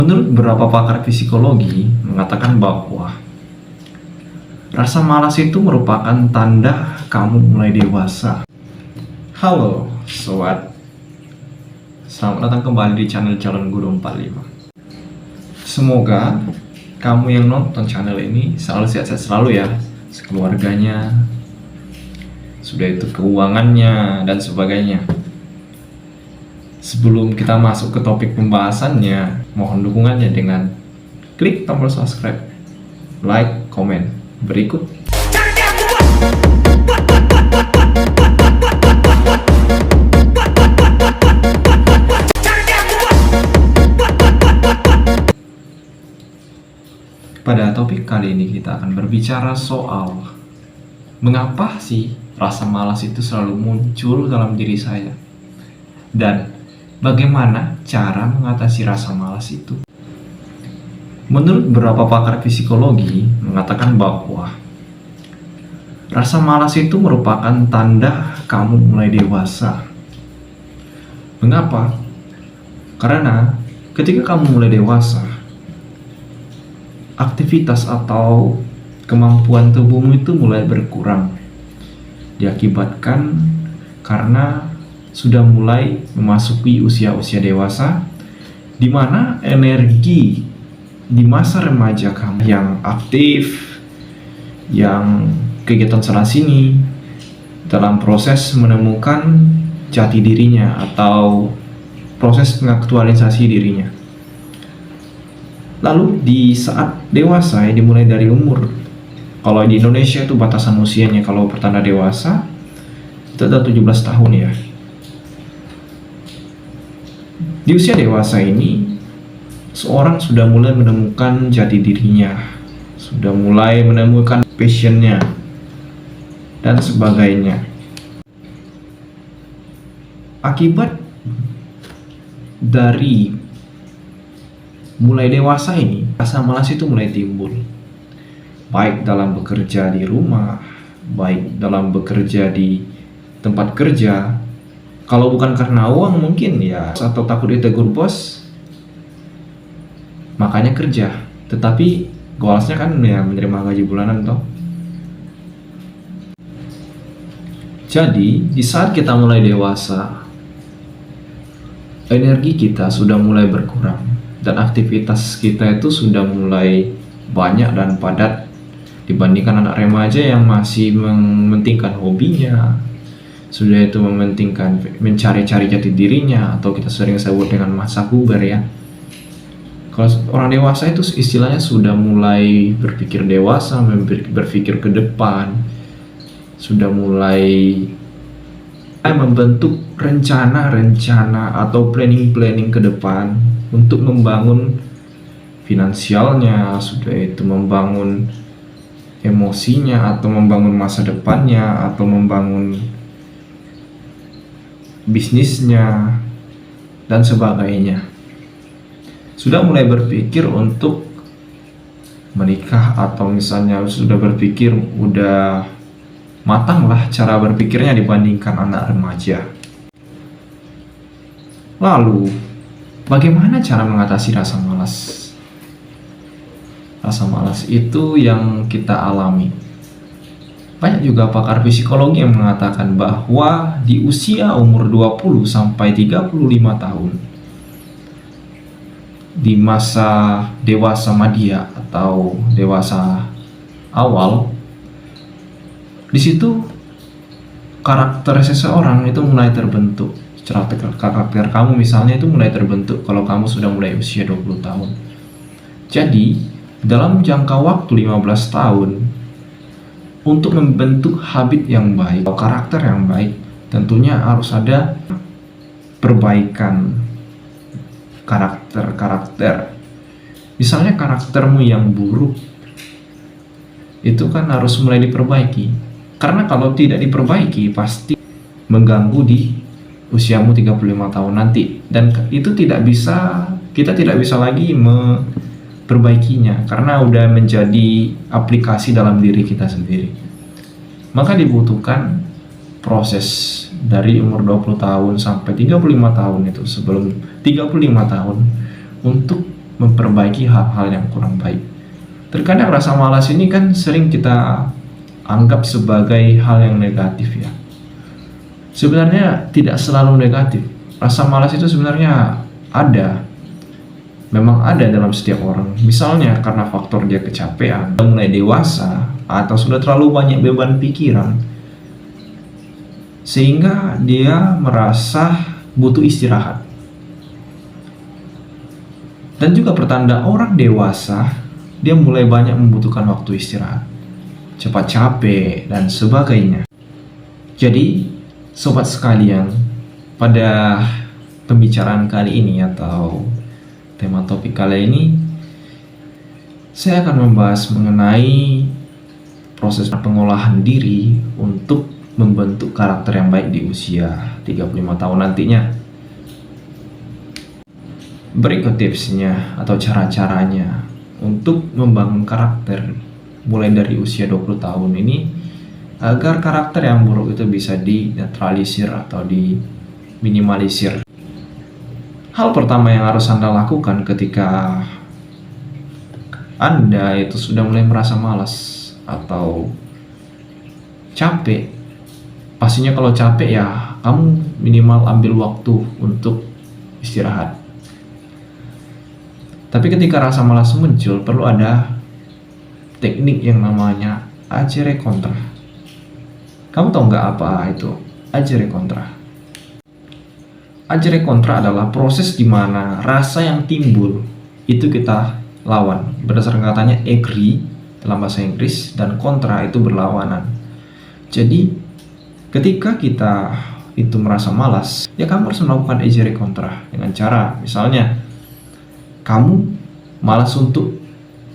Menurut beberapa pakar psikologi mengatakan bahwa rasa malas itu merupakan tanda kamu mulai dewasa. Halo sobat, selamat datang kembali di channel Calon Guru 45. Semoga kamu yang nonton channel ini selalu sehat-sehat selalu ya, sekeluarganya, sudah itu keuangannya dan sebagainya. Sebelum kita masuk ke topik pembahasannya, mohon dukungannya dengan klik tombol subscribe, like, komen berikut. Pada topik kali ini kita akan berbicara soal mengapa sih rasa malas itu selalu muncul dalam diri saya, dan bagaimana cara mengatasi rasa malas itu. Menurut beberapa pakar psikologi mengatakan bahwa rasa malas itu merupakan tanda kamu mulai dewasa. Mengapa? Karena ketika kamu mulai dewasa, aktivitas atau kemampuan tubuhmu itu mulai berkurang. Diakibatkan karena sudah mulai memasuki usia-usia dewasa, di mana energi di masa remaja kamu yang aktif, yang kegiatan sana sini dalam proses menemukan jati dirinya atau proses mengaktualisasi dirinya. Lalu di saat dewasa ya, dimulai dari umur, kalau di Indonesia itu batasan usianya kalau pertanda dewasa itu ada 17 tahun ya. Di usia dewasa ini, seorang sudah mulai menemukan jati dirinya, sudah mulai menemukan passionnya, dan sebagainya. Akibat dari mulai dewasa ini, rasa malas itu mulai timbul. Baik dalam bekerja di rumah, baik dalam bekerja di tempat kerja. Kalau bukan karena uang mungkin ya, atau takut ditegur bos, makanya kerja. Tetapi goalsnya kan ya menerima gaji bulanan toh. Jadi di saat kita mulai dewasa, energi kita sudah mulai berkurang dan aktivitas kita itu sudah mulai banyak dan padat dibandingkan anak remaja yang masih mementingkan hobinya, sudah itu mementingkan mencari-cari jati dirinya, atau kita sering sebut dengan masa puber ya. Kalau orang dewasa itu istilahnya sudah mulai berpikir dewasa, berpikir ke depan, sudah mulai membentuk rencana-rencana atau planning-planning ke depan untuk membangun finansialnya, sudah itu membangun emosinya, atau membangun masa depannya, atau membangun bisnisnya, dan sebagainya. Sudah mulai berpikir untuk menikah, atau misalnya sudah berpikir udah matang lah cara berpikirnya dibandingkan anak remaja. Lalu, bagaimana cara mengatasi rasa malas? Rasa malas itu yang kita alami. Banyak juga pakar psikologi yang mengatakan bahwa di usia umur 20 sampai 35 tahun, di masa dewasa madya atau dewasa awal, di situ karakter seseorang itu mulai terbentuk. Karakter kamu misalnya itu mulai terbentuk kalau kamu sudah mulai usia 20 tahun. Jadi, dalam jangka waktu 15 tahun, untuk membentuk habit yang baik atau karakter yang baik, tentunya harus ada perbaikan karakter. Misalnya karaktermu yang buruk, itu kan harus mulai diperbaiki. Karena kalau tidak diperbaiki, pasti mengganggu di usiamu 35 tahun nanti. Dan itu kita tidak bisa lagi memperbaikinya, karena udah menjadi aplikasi dalam diri kita sendiri. Maka dibutuhkan proses dari umur 20 tahun sampai 35 tahun itu, sebelum 35 tahun, untuk memperbaiki hal-hal yang kurang baik. Terkadang rasa malas ini kan sering kita anggap sebagai hal yang negatif ya. Sebenarnya tidak selalu negatif. Rasa malas itu sebenarnya ada, memang ada dalam setiap orang. Misalnya karena faktor dia kecapean, mulai dewasa, atau sudah terlalu banyak beban pikiran, sehingga dia merasa butuh istirahat. Dan juga pertanda orang dewasa, dia mulai banyak membutuhkan waktu istirahat, cepat capek, dan sebagainya. Jadi, sobat sekalian, pada pembicaraan kali ini atau tema topik kali ini, saya akan membahas mengenai proses pengolahan diri untuk membentuk karakter yang baik di usia 35 tahun nantinya. Berikut tipsnya atau cara-caranya untuk membangun karakter mulai dari usia 20 tahun ini agar karakter yang buruk itu bisa dinetralisir atau diminimalisir. Hal pertama yang harus Anda lakukan ketika Anda itu sudah mulai merasa malas atau capek, pastinya kalau capek ya kamu minimal ambil waktu untuk istirahat. Tapi ketika rasa malas muncul, perlu ada teknik yang namanya ajere kontra. Kamu tahu nggak apa itu ajere kontra? Ajere kontra adalah proses di mana rasa yang timbul itu kita lawan. Berdasarkan katanya agree dalam bahasa Inggris dan kontra itu berlawanan. Jadi ketika kita itu merasa malas, ya kamu harus melakukan ajere kontra dengan cara misalnya kamu malas untuk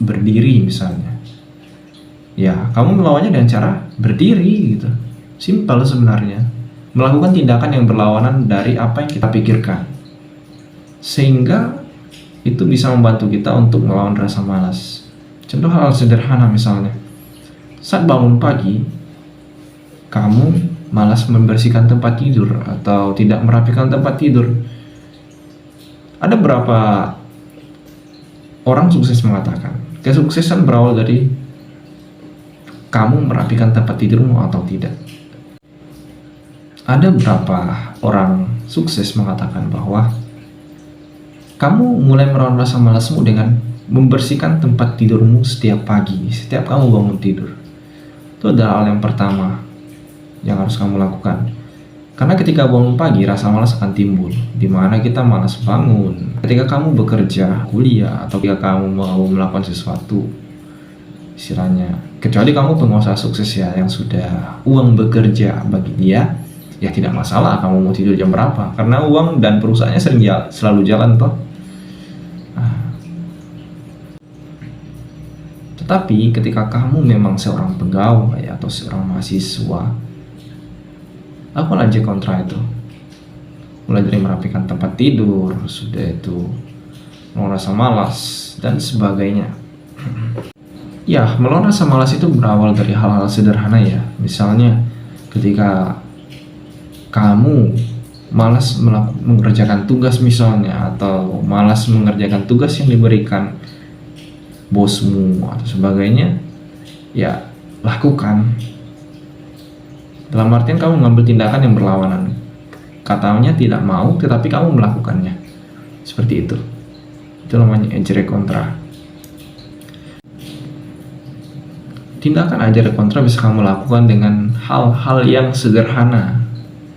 berdiri misalnya. Ya, kamu melawannya dengan cara berdiri gitu. Simpel sebenarnya. Melakukan tindakan yang berlawanan dari apa yang kita pikirkan. Sehingga itu bisa membantu kita untuk melawan rasa malas. Contoh hal sederhana misalnya. Saat bangun pagi, kamu malas membersihkan tempat tidur atau tidak merapikan tempat tidur. Ada berapa orang sukses mengatakan, kesuksesan berawal dari kamu merapikan tempat tidurmu atau tidak. Ada berapa orang sukses mengatakan bahwa kamu mulai melawan rasa malasmu dengan membersihkan tempat tidurmu setiap pagi, setiap kamu bangun tidur. Itu adalah hal yang pertama yang harus kamu lakukan. Karena ketika bangun pagi, rasa malas akan timbul, di mana kita malas bangun. Ketika kamu bekerja, kuliah, atau ketika kamu mau melakukan sesuatu, istilahnya, kecuali kamu pengusaha sukses ya, yang sudah uang bekerja bagi dia, ya tidak masalah kamu mau tidur jam berapa, karena uang dan perusahaannya selalu jalan toh. Tetapi ketika kamu memang seorang pegawai atau seorang mahasiswa, lakukan aja kontra itu. Mulai dari merapikan tempat tidur, sudah itu merasa malas dan sebagainya. Ya, melawan rasa malas itu berawal dari hal-hal sederhana ya. Misalnya ketika kamu malas mengerjakan tugas misalnya, atau malas mengerjakan tugas yang diberikan bosmu atau sebagainya, ya lakukan. Dalam artian kamu mengambil tindakan yang berlawanan. Katanya tidak mau, tetapi kamu melakukannya. Seperti itu. Itu namanya ajere kontra. Tindakan ajere kontra bisa kamu lakukan dengan hal-hal yang sederhana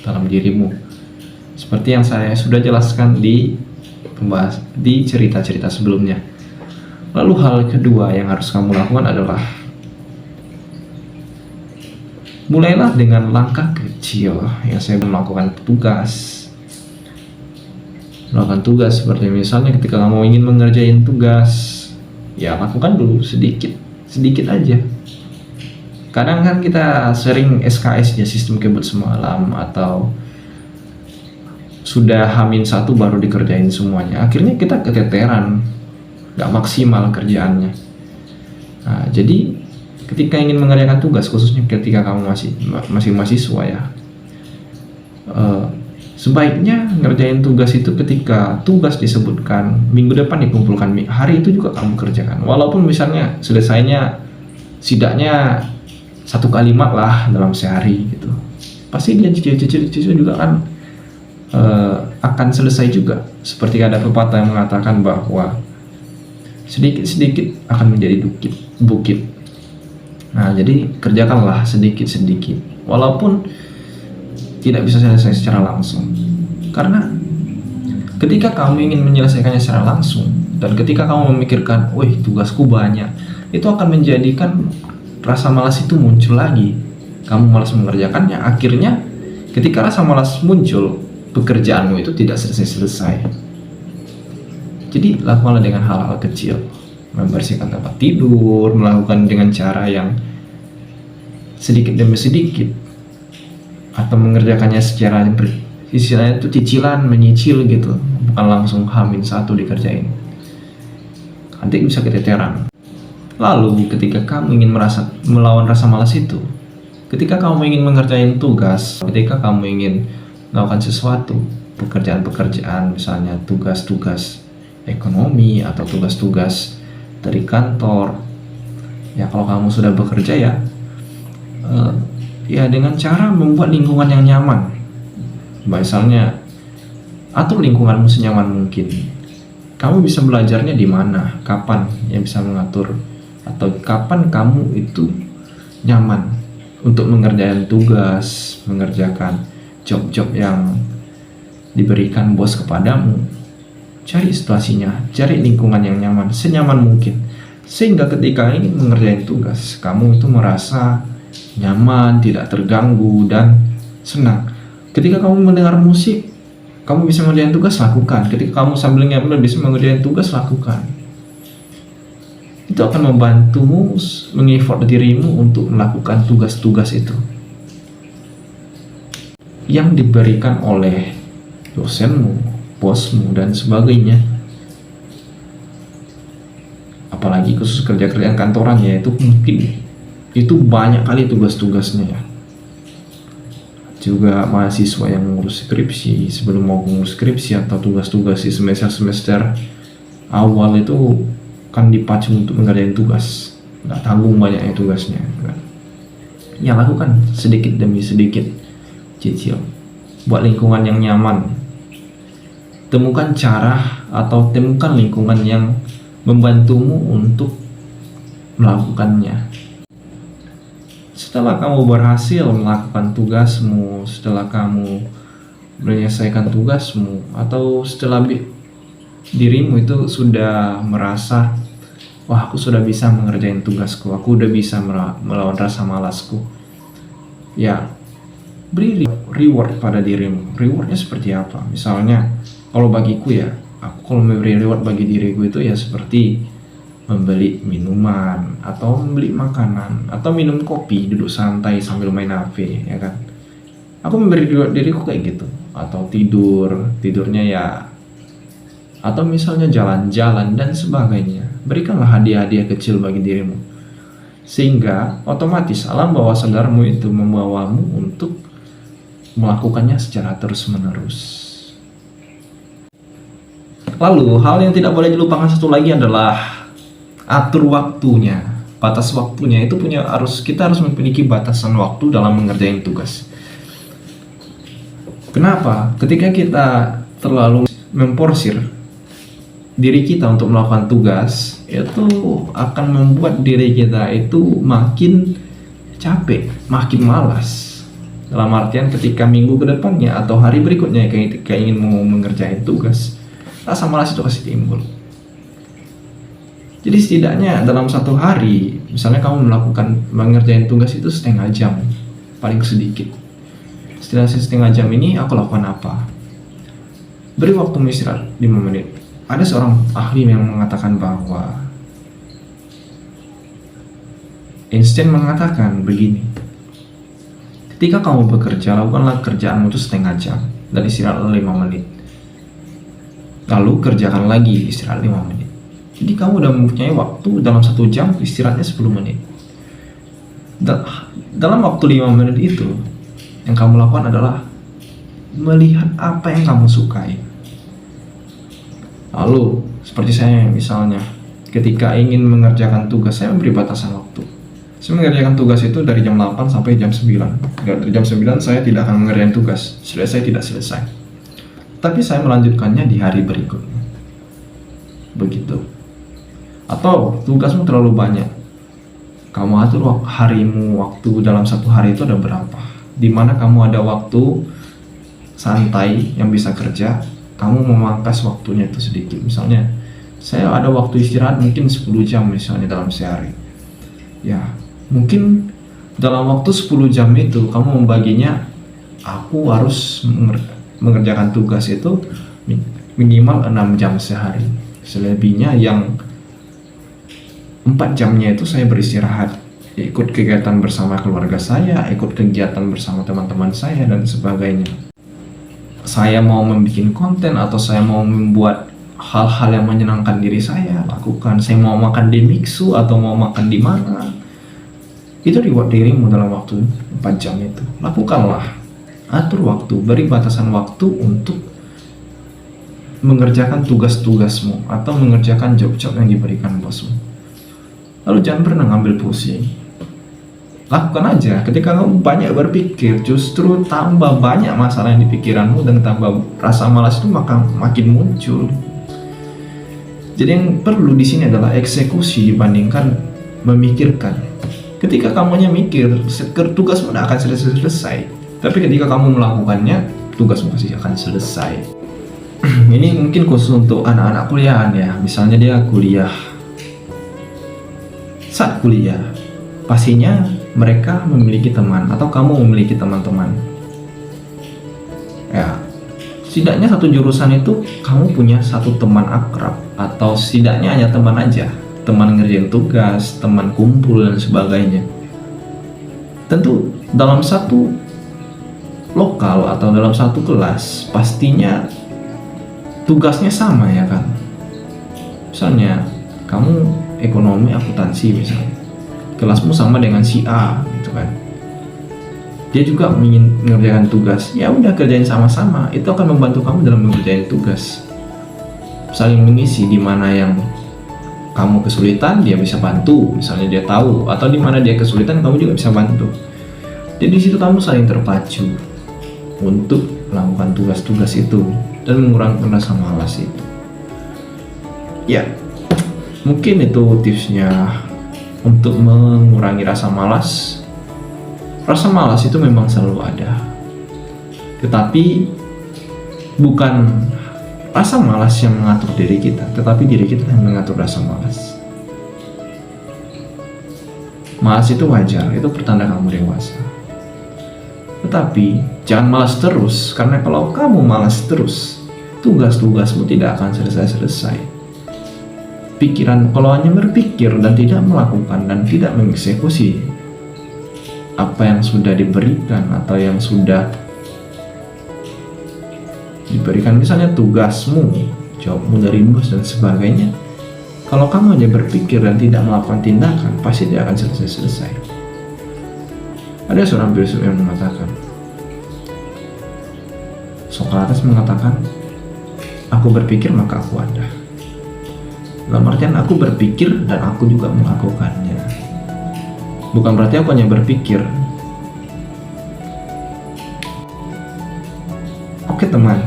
dalam dirimu. Seperti yang saya sudah jelaskan di cerita-cerita sebelumnya. Lalu hal kedua yang harus kamu lakukan adalah mulailah dengan langkah kecil. Yang saya melakukan tugas seperti misalnya ketika kamu ingin mengerjain tugas, ya lakukan dulu sedikit aja. Kadang kan kita sering SKS ya, sistem kebut semalam, atau sudah H-1 baru dikerjain semuanya. Akhirnya kita keteteran, gak maksimal kerjaannya. Nah, jadi ketika ingin mengerjakan tugas, khususnya ketika kamu masih mahasiswa ya, Sebaiknya ngerjain tugas itu ketika tugas disebutkan minggu depan dikumpulkan, hari itu juga kamu kerjakan. Walaupun misalnya selesainya setidaknya satu kalimat lah dalam sehari gitu, pasti dia cicil juga kan akan selesai juga. Seperti ada pepatah yang mengatakan bahwa sedikit-sedikit akan menjadi bukit. Nah, jadi kerjakanlah sedikit-sedikit, walaupun tidak bisa selesai secara langsung. Karena ketika kamu ingin menyelesaikannya secara langsung, dan ketika kamu memikirkan, wih tugasku banyak, itu akan menjadikan rasa malas itu muncul lagi. Kamu malas mengerjakannya, akhirnya ketika rasa malas muncul, pekerjaanmu itu tidak selesai-selesai. Jadi lakukanlah dengan hal-hal kecil, membersihkan tempat tidur, melakukan dengan cara yang sedikit demi sedikit, atau mengerjakannya secara istilahnya itu cicilan, menyicil gitu, bukan langsung H-1 dikerjain, nanti bisa keteteran. Lalu ketika kamu ingin melawan rasa malas itu, ketika kamu ingin mengerjain tugas, ketika kamu ingin melakukan sesuatu, pekerjaan-pekerjaan, misalnya tugas-tugas ekonomi atau tugas-tugas dari kantor, ya kalau kamu sudah bekerja ya dengan cara membuat lingkungan yang nyaman. Misalnya atur lingkunganmu senyaman mungkin. Kamu bisa belajarnya di mana, kapan, yang bisa mengatur, atau kapan kamu itu nyaman untuk mengerjakan tugas, mengerjakan job-job yang diberikan bos kepadamu. Cari situasinya, cari lingkungan yang nyaman, senyaman mungkin, sehingga ketika ini mengerjakan tugas, kamu itu merasa nyaman, tidak terganggu, dan senang. Ketika kamu mendengar musik, kamu bisa mengerjakan tugas, lakukan. Ketika kamu sambil ngambil bisa mengerjakan tugas, lakukan. Itu akan membantumu mengeffort dirimu untuk melakukan tugas-tugas itu yang diberikan oleh dosenmu, bosmu, dan sebagainya. Apalagi khusus kerja-kerjaan kantoran, ya itu mungkin itu banyak kali tugas-tugasnya ya. Juga mahasiswa yang mengurus skripsi, sebelum mau mengurus skripsi atau tugas-tugas di semester awal itu kan dipacu untuk mengerjakan tugas, nggak tanggung banyaknya tugasnya kan. Ya lakukan sedikit demi sedikit, cicil, buat lingkungan yang nyaman. Temukan cara atau temukan lingkungan yang membantumu untuk melakukannya. Setelah kamu berhasil melakukan tugasmu, setelah kamu menyelesaikan tugasmu, atau setelah dirimu itu sudah merasa, wah aku sudah bisa mengerjain tugasku, aku udah bisa melawan rasa malasku, ya beri reward pada dirimu. Rewardnya seperti apa? Misalnya kalau bagiku ya, aku kalau memberi reward bagi diriku itu ya seperti membeli minuman atau membeli makanan atau minum kopi, duduk santai sambil main HP, ya kan. Aku memberi reward diriku kayak gitu. Atau tidurnya ya, atau misalnya jalan-jalan dan sebagainya. Berikanlah hadiah-hadiah kecil bagi dirimu, sehingga otomatis alam bawah sadarmu itu membawamu untuk melakukannya secara terus-menerus. Lalu hal yang tidak boleh dilupakan satu lagi adalah atur waktunya. Batas waktunya itu kita harus memiliki batasan waktu dalam mengerjakan tugas. Kenapa? Ketika kita terlalu memporsir diri kita untuk melakukan tugas, itu akan membuat diri kita itu makin capek, makin malas. Dalam artian ketika minggu ke depannya atau hari berikutnya ketika ingin mau mengerjakan tugas, rasa malas itu pasti timbul. Jadi setidaknya dalam satu hari, misalnya kamu mengerjakan tugas itu setengah jam, paling sedikit. Setengah jam ini aku lakukan apa? Beri waktu istirahat 5 menit. Ada seorang ahli yang mengatakan bahwa Einstein mengatakan begini, ketika kamu bekerja, lakukanlah kerjaanmu itu setengah jam dan istirahat 5 menit. Lalu kerjakan lagi, istirahat 5 menit. Jadi kamu udah mempunyai waktu dalam 1 jam, istirahatnya 10 menit. Dalam waktu 5 menit itu, yang kamu lakukan adalah melihat apa yang kamu sukai. Lalu, seperti saya misalnya, ketika ingin mengerjakan tugas, saya memberi batasan waktu. Saya mengerjakan tugas itu dari jam 8 sampai jam 9. Dari jam 9 saya tidak akan mengerjakan tugas, selesai tidak selesai. Tapi saya melanjutkannya di hari berikutnya. Begitu. Atau tugasmu terlalu banyak. Kamu atur harimu, waktu dalam satu hari itu ada berapa. Dimana kamu ada waktu santai yang bisa kerja, kamu memangkas waktunya itu sedikit. Misalnya, saya ada waktu istirahat mungkin 10 jam misalnya dalam sehari. Ya, mungkin dalam waktu 10 jam itu kamu membaginya, aku harus mengerjakan tugas itu minimal 6 jam sehari. Selebihnya yang 4 jamnya itu saya beristirahat, ikut kegiatan bersama keluarga saya, ikut kegiatan bersama teman-teman saya dan sebagainya. Saya mau membuat konten atau saya mau membuat hal-hal yang menyenangkan diri saya, lakukan. Saya mau makan di Mixu atau mau makan di mana, itu reward dirimu dalam waktu 4 jam itu. Lakukanlah, atur waktu, beri batasan waktu untuk mengerjakan tugas-tugasmu atau mengerjakan job-job yang diberikan bosmu. Lalu jangan pernah ngambil pusing. Lakukan aja. Ketika kamu banyak berpikir, justru tambah banyak masalah yang di pikiranmu dan tambah rasa malas itu makin muncul. Jadi yang perlu di sini adalah eksekusi dibandingkan memikirkan. Ketika kamunya mikir, tugasmu tidak akan selesai. Tapi ketika kamu melakukannya, tugasmu pasti akan selesai. Ini mungkin khusus untuk anak-anak kuliahan ya. Misalnya dia kuliah. Saat kuliah, pastinya mereka memiliki teman atau kamu memiliki teman-teman. Ya, setidaknya satu jurusan itu kamu punya satu teman akrab atau setidaknya hanya teman aja, teman ngerjain tugas, teman kumpul dan sebagainya. Tentu dalam satu lokal atau dalam satu kelas pastinya tugasnya sama ya kan. Misalnya kamu ekonomi akuntansi misalnya, kelasmu sama dengan si A gitu kan, dia juga ingin mengerjakan tugas, ya udah kerjain sama-sama, itu akan membantu kamu dalam mengerjain tugas, saling mengisi. Di mana yang kamu kesulitan dia bisa bantu, misalnya dia tahu, atau di mana dia kesulitan kamu juga bisa bantu. Jadi di situ kamu saling terpacu untuk melakukan tugas-tugas itu dan mengurangi rasa malas itu. Ya, mungkin itu tipsnya untuk mengurangi rasa malas. Rasa malas itu memang selalu ada, tetapi bukan rasa malas yang mengatur diri kita, tetapi diri kita yang mengatur rasa malas. Malas itu wajar, itu pertanda kamu dewasa. Tetapi jangan malas terus, karena kalau kamu malas terus, tugas-tugasmu tidak akan selesai-selesai. Pikiran, kalau hanya berpikir dan tidak melakukan dan tidak mengeksekusi apa yang sudah diberikan atau yang sudah diberikan, misalnya tugasmu, jawabmu dari bos dan sebagainya, kalau kamu hanya berpikir dan tidak melakukan tindakan, pasti tidak akan selesai-selesai. Ada seorang filsuf yang mengatakan, Socrates mengatakan, aku berpikir maka aku ada. Dalam artian aku berpikir dan aku juga melakukannya. Bukan berarti aku hanya berpikir. Oke teman,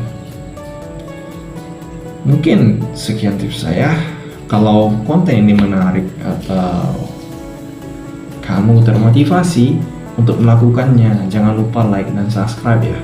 mungkin sekian tips saya. Kalau konten ini menarik atau kamu termotivasi untuk melakukannya, jangan lupa like dan subscribe ya.